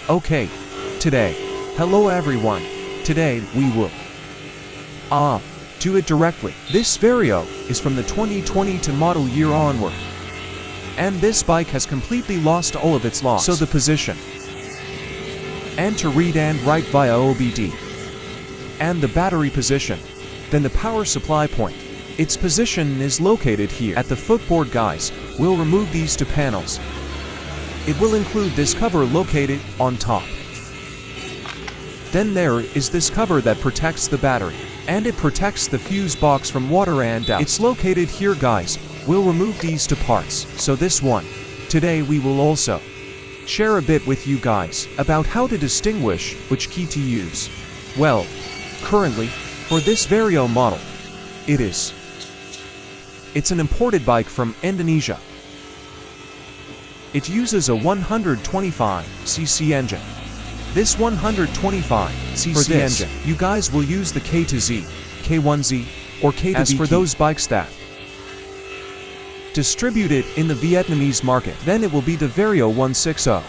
Okay, today. Hello everyone. Today we will do it directly. This Vario is from the 2022 model year onward. And this bike has completely lost all of its locks. So the position. And to read and write via OBD. And the battery position. Then the power supply point. Its position is located here. At the footboard, guys, we'll remove these two panels. It will include this cover located on top. Then there is this cover that protects the battery. And it protects the fuse box from water and dust. It's located here, guys. We'll remove these two parts. So this one. Today we will also share a bit with you guys about how to distinguish which key to use. Well, currently, for this Vario model, it's an imported bike from Indonesia. It uses a 125cc engine. This 125cc engine, you guys will use the K to Z, K1Z, or K to V. As for those bikes that distributed in the Vietnamese market, then it will be the Vario 160.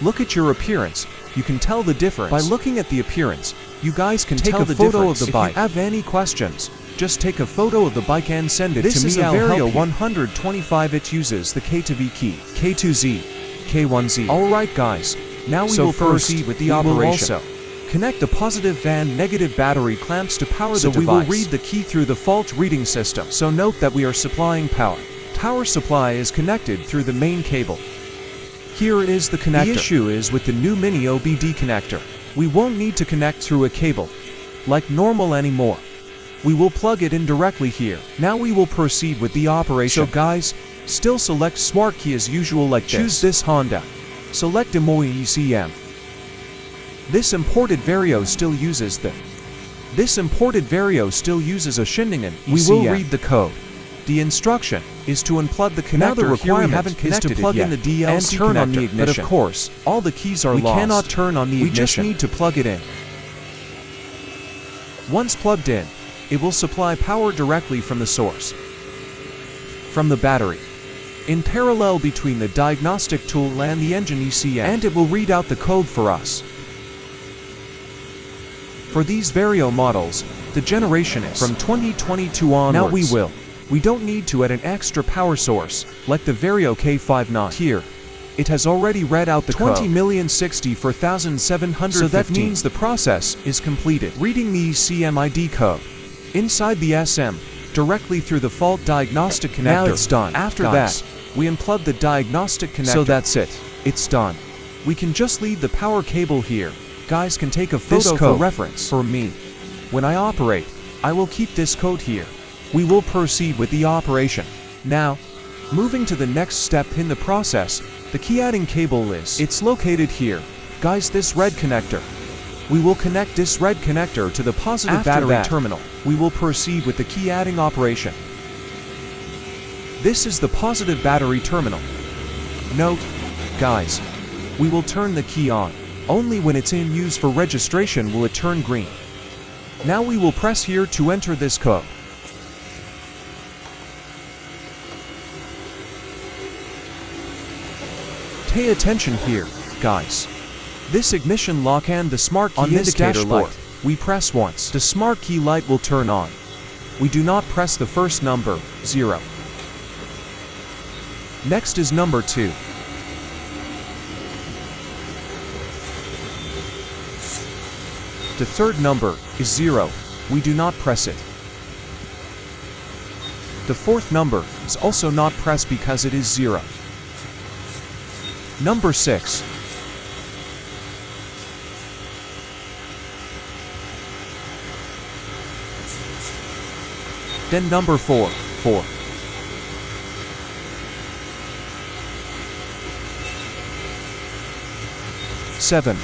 Look at your appearance. You can tell the difference. By looking at the appearance, you guys can take a photo of the bike. If you have any questions, just take a photo of the bike and send it to me. This is a Vario 125. It uses the K to V key, K2Z, K1Z. Alright guys, now we will proceed with the operation. We will also connect the positive and negative battery clamps to power the device. So we will read the key through the fault reading system. So note that we are supplying power. Power supply is connected through the main cable. Here it is the connector. The issue is with the new mini OBD connector. We won't need to connect through a cable like normal anymore. We will plug it in directly here. Now we will proceed with the operation. So guys, still select Smart Key as usual like this. Choose this Honda. Select Demoy ECM. This imported Vario still uses a Shindingen ECM. We will read the code. The instruction is to unplug the connector. Now the requirement is to plug in the DLC and turn on the ignition. But of course, all the keys are lost. We cannot turn on the ignition. We just need to plug it in. Once plugged in, it will supply power directly from the source, from the battery, in parallel between the diagnostic tool and the engine ECM, and it will read out the code for us. For these Vario models, the generation is from 2022 onwards. Now we don't need to add an extra power source, like the Vario K59. Here, it has already read out the code 20,064,715. So that means the process is completed. Reading the ECM ID code inside the SM, directly through the fault diagnostic connector. Now it's done. After that, we unplug the diagnostic connector. So that's it. It's done. We can just leave the power cable here. Guys can take a photo for reference. For me, when I operate, I will keep this code here. We will proceed with the operation. Now, moving to the next step in the process, the key adding cable it's located here. Guys, this red connector. We will connect this red connector to the positive battery terminal. We will proceed with the key adding operation. This is the positive battery terminal. Note, guys, we will turn the key on. Only when it's in use for registration will it turn green. Now we will press here to enter this code. Pay attention here, guys. This ignition lock and the smart key indicator light. We press once. The smart key light will turn on. We do not press the first number, 0. Next is number 2. The third number is 0. We do not press it. The fourth number is also not pressed because it is 0. Number 6. Then number 4. 7.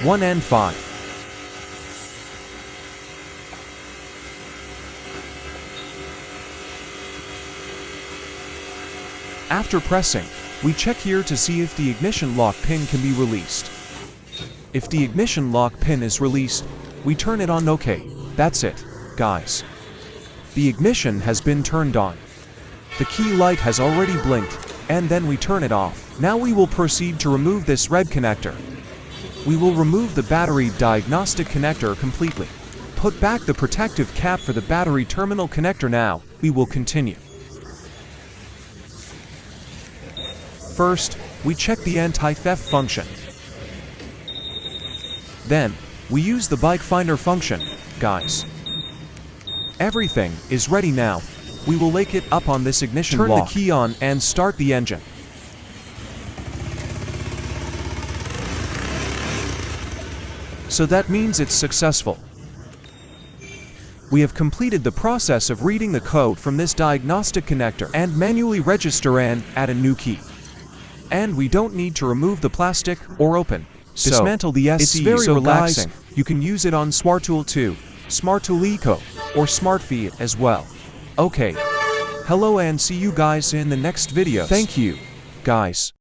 1 and 5. After pressing, we check here to see if the ignition lock pin can be released. If the ignition lock pin is released, we turn it on. OK. That's it, guys. The ignition has been turned on. The key light has already blinked, and then we turn it off. Now we will proceed to remove this red connector. We will remove the battery diagnostic connector completely. Put back the protective cap for the battery terminal connector now. We will continue. First, we check the anti-theft function. Then, we use the bike finder function, guys. Everything is ready now. We will lake it up on this ignition lock. Turn the key on and start the engine. So that means it's successful. We have completed the process of reading the code from this diagnostic connector and manually register and add a new key. And we don't need to remove the plastic or open. Dismantle the SC. It's very relaxing. Guys, you can use it on Smarttool 2, Smarttool Eco, or SmartFiat as well. Okay. Hello and see you guys in the next video. Thank you, guys.